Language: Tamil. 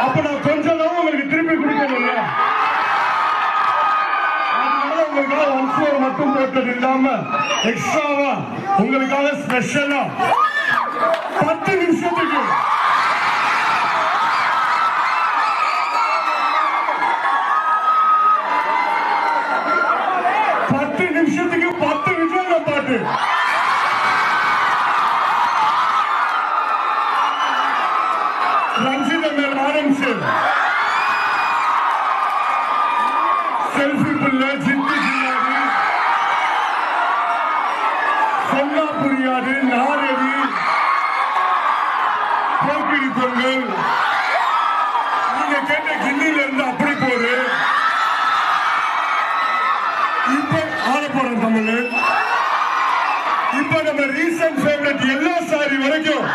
அப்ப நான் கொஞ்சம் உங்களுக்கு திருப்பி கொடுக்கணும்ல. உங்களுக்காக ஒன்ஸ் மட்டும் போட்டது இல்லாம எக்ஸ்ட்ராவா உங்களுக்காக ஸ்பெஷலா 10 நிமிஷத்துக்கு நிமிஷத்துக்கு 10 விஜயம் பாட்டு. ரஞ்சித மேல் ஆரம்பிச்சு செல்ஃபி புள்ள ஜித்தி ஜில்லாடி சொன்னா புரியாது நாரடி போக்கிரி பொங்கல் நீங்க கேட்ட கிண்ணில இருந்து அப்படி போகுது. இப்ப ஆலப்புறம் தமிழ் இப்ப நம்ம ரீசன்ட் ஃபேவரட் எல்லா சாரி வரைக்கும்